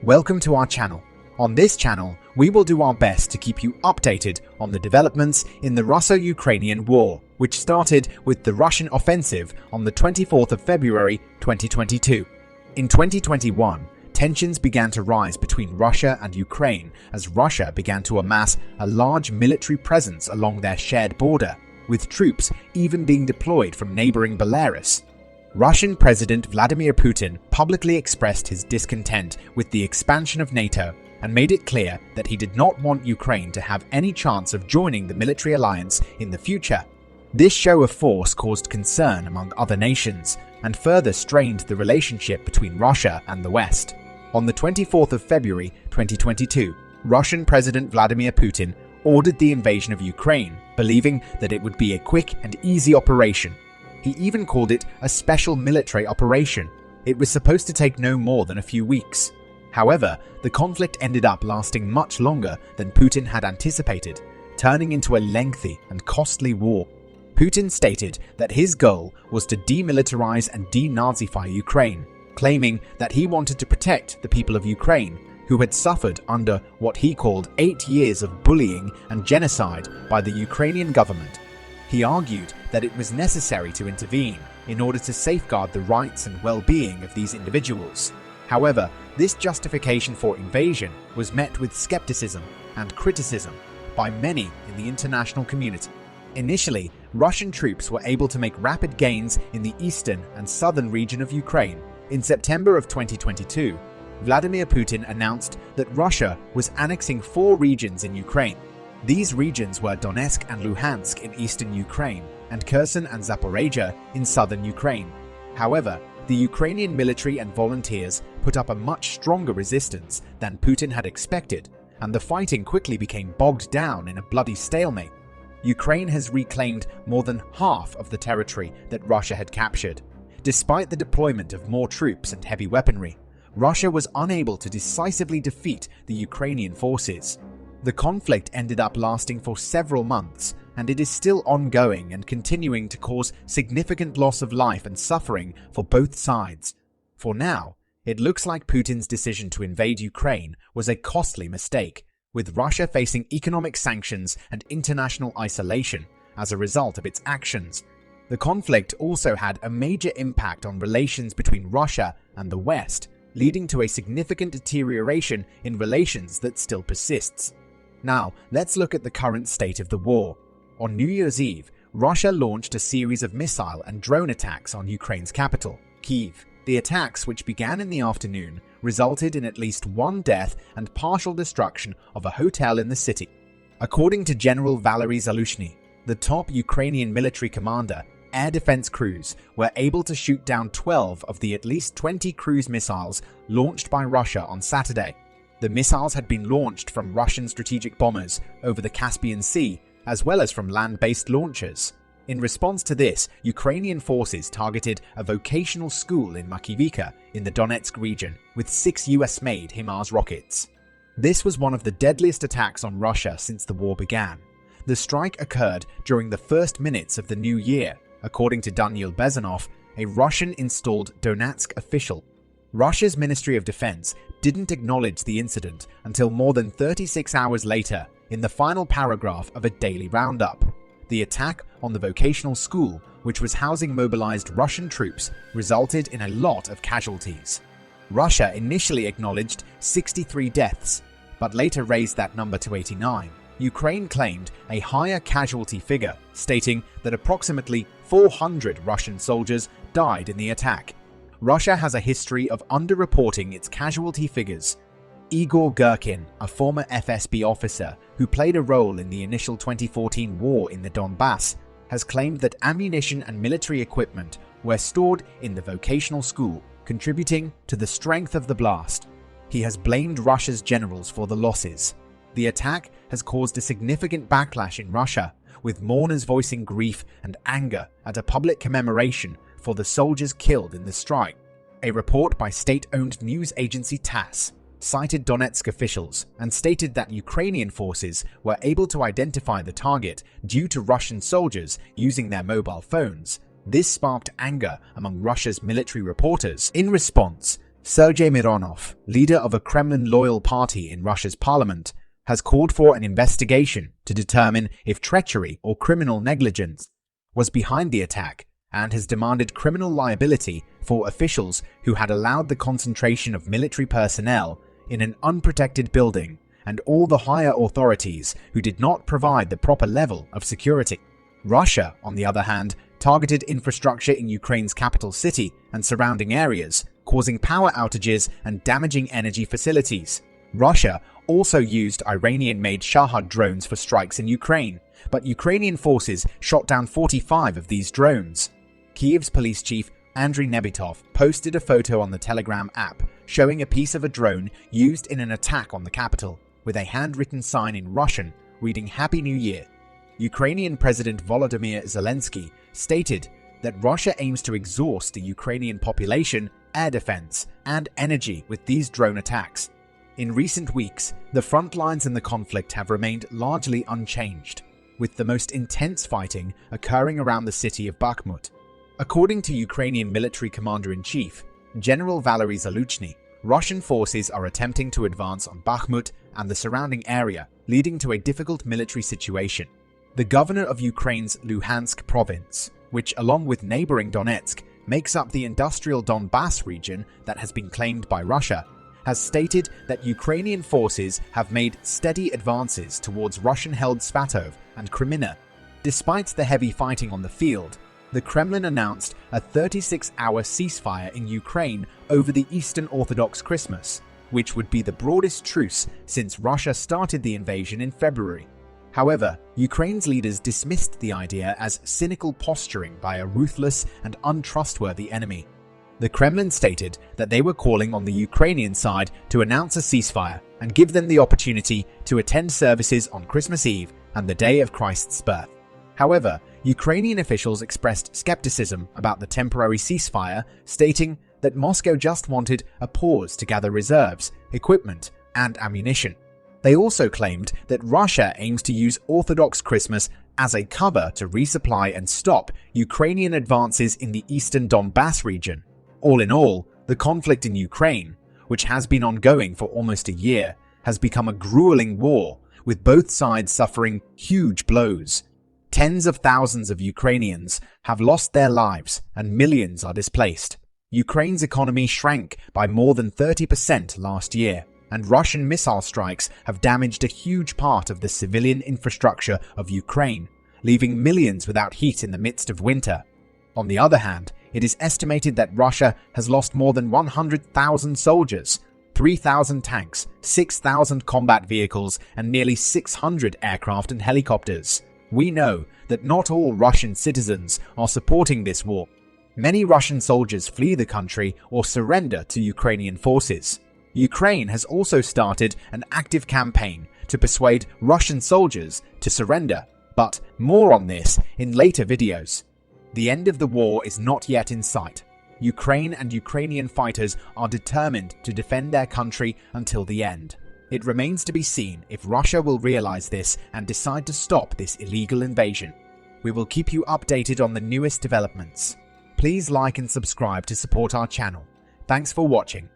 Welcome to our channel. On this channel, we will do our best to keep you updated on the developments in the Russo-Ukrainian war, which started with the Russian offensive on the 24th of February 2022. In 2021, tensions began to rise between Russia and Ukraine as Russia began to amass a large military presence along their shared border, with troops even being deployed from neighboring Belarus. Russian President Vladimir Putin publicly expressed his discontent with the expansion of NATO and made it clear that he did not want Ukraine to have any chance of joining the military alliance in the future. This show of force caused concern among other nations and further strained the relationship between Russia and the West. On the 24th of February 2022, Russian President Vladimir Putin ordered the invasion of Ukraine, believing that it would be a quick and easy operation. He even called it a special military operation. It was supposed to take no more than a few weeks. However, the conflict ended up lasting much longer than Putin had anticipated, turning into a lengthy and costly war. Putin stated that his goal was to demilitarize and denazify Ukraine, claiming that he wanted to protect the people of Ukraine, who had suffered under what he called 8 years of bullying and genocide by the Ukrainian government. He argued that it was necessary to intervene in order to safeguard the rights and well-being of these individuals. However, this justification for invasion was met with skepticism and criticism by many in the international community. Initially, Russian troops were able to make rapid gains in the eastern and southern region of Ukraine. In September of 2022, Vladimir Putin announced that Russia was annexing 4 regions in Ukraine. These regions were Donetsk and Luhansk in eastern Ukraine, and Kherson and Zaporizhia in southern Ukraine. However, the Ukrainian military and volunteers put up a much stronger resistance than Putin had expected, and the fighting quickly became bogged down in a bloody stalemate. Ukraine has reclaimed more than half of the territory that Russia had captured. Despite the deployment of more troops and heavy weaponry, Russia was unable to decisively defeat the Ukrainian forces. The conflict ended up lasting for several months, and it is still ongoing and continuing to cause significant loss of life and suffering for both sides. For now, it looks like Putin's decision to invade Ukraine was a costly mistake, with Russia facing economic sanctions and international isolation as a result of its actions. The conflict also had a major impact on relations between Russia and the West, leading to a significant deterioration in relations that still persists. Now, let's look at the current state of the war. On New Year's Eve, Russia launched a series of missile and drone attacks on Ukraine's capital, Kyiv. The attacks, which began in the afternoon, resulted in at least 1 death and partial destruction of a hotel in the city. According to General Valery Zaluzhny, the top Ukrainian military commander, air defense crews were able to shoot down 12 of the at least 20 cruise missiles launched by Russia on Saturday. The missiles had been launched from Russian strategic bombers over the Caspian Sea, as well as from land-based launchers. In response to this, Ukrainian forces targeted a vocational school in Makivka in the Donetsk region with 6 US-made HIMARS rockets. This was one of the deadliest attacks on Russia since the war began. The strike occurred during the first minutes of the new year, according to Daniil Bezanov, a Russian-installed Donetsk official. Russia's Ministry of Defense didn't acknowledge the incident until more than 36 hours later in the final paragraph of a daily roundup. The attack on the vocational school, which was housing mobilized Russian troops, resulted in a lot of casualties. Russia initially acknowledged 63 deaths, but later raised that number to 89. Ukraine claimed a higher casualty figure, stating that approximately 400 Russian soldiers died in the attack. Russia has a history of underreporting its casualty figures. Igor Girkin, a former FSB officer who played a role in the initial 2014 war in the Donbass, has claimed that ammunition and military equipment were stored in the vocational school, contributing to the strength of the blast. He has blamed Russia's generals for the losses. The attack has caused a significant backlash in Russia, with mourners voicing grief and anger at a public commemoration for the soldiers killed in the strike. A report by state-owned news agency TASS cited Donetsk officials and stated that Ukrainian forces were able to identify the target due to Russian soldiers using their mobile phones. This sparked anger among Russia's military reporters. In response, Sergei Mironov, leader of a Kremlin-loyal party in Russia's parliament, has called for an investigation to determine if treachery or criminal negligence was behind the attack, and has demanded criminal liability for officials who had allowed the concentration of military personnel in an unprotected building and all the higher authorities who did not provide the proper level of security. Russia, on the other hand, targeted infrastructure in Ukraine's capital city and surrounding areas, causing power outages and damaging energy facilities. Russia also used Iranian-made Shahad drones for strikes in Ukraine, but Ukrainian forces shot down 45 of these drones. Kyiv's police chief Andriy Nebitov posted a photo on the Telegram app showing a piece of a drone used in an attack on the capital, with a handwritten sign in Russian reading Happy New Year. Ukrainian President Volodymyr Zelensky stated that Russia aims to exhaust the Ukrainian population, air defense, and energy with these drone attacks. In recent weeks, the front lines in the conflict have remained largely unchanged, with the most intense fighting occurring around the city of Bakhmut. According to Ukrainian military commander-in-chief, General Valery Zaluchny, Russian forces are attempting to advance on Bakhmut and the surrounding area, leading to a difficult military situation. The governor of Ukraine's Luhansk province, which along with neighboring Donetsk makes up the industrial Donbass region that has been claimed by Russia, has stated that Ukrainian forces have made steady advances towards Russian-held Svatov and Kreminna. Despite the heavy fighting on the field, the Kremlin announced a 36-hour ceasefire in Ukraine over the Eastern Orthodox Christmas, which would be the broadest truce since Russia started the invasion in February. However, Ukraine's leaders dismissed the idea as cynical posturing by a ruthless and untrustworthy enemy. The Kremlin stated that they were calling on the Ukrainian side to announce a ceasefire and give them the opportunity to attend services on Christmas Eve and the day of Christ's birth. However, Ukrainian officials expressed skepticism about the temporary ceasefire, stating that Moscow just wanted a pause to gather reserves, equipment, and ammunition. They also claimed that Russia aims to use Orthodox Christmas as a cover to resupply and stop Ukrainian advances in the eastern Donbass region. All in all, the conflict in Ukraine, which has been ongoing for almost a year, has become a grueling war, with both sides suffering huge blows. Tens of thousands of Ukrainians have lost their lives and millions are displaced. Ukraine's economy shrank by more than 30% last year, and Russian missile strikes have damaged a huge part of the civilian infrastructure of Ukraine, leaving millions without heat in the midst of winter. On the other hand, it is estimated that Russia has lost more than 100,000 soldiers, 3,000 tanks, 6,000 combat vehicles, and nearly 600 aircraft and helicopters. We know that not all Russian citizens are supporting this war. Many Russian soldiers flee the country or surrender to Ukrainian forces. Ukraine has also started an active campaign to persuade Russian soldiers to surrender, but more on this in later videos. The end of the war is not yet in sight. Ukraine and Ukrainian fighters are determined to defend their country until the end. It remains to be seen if Russia will realize this and decide to stop this illegal invasion. We will keep you updated on the newest developments. Please like and subscribe to support our channel. Thanks for watching.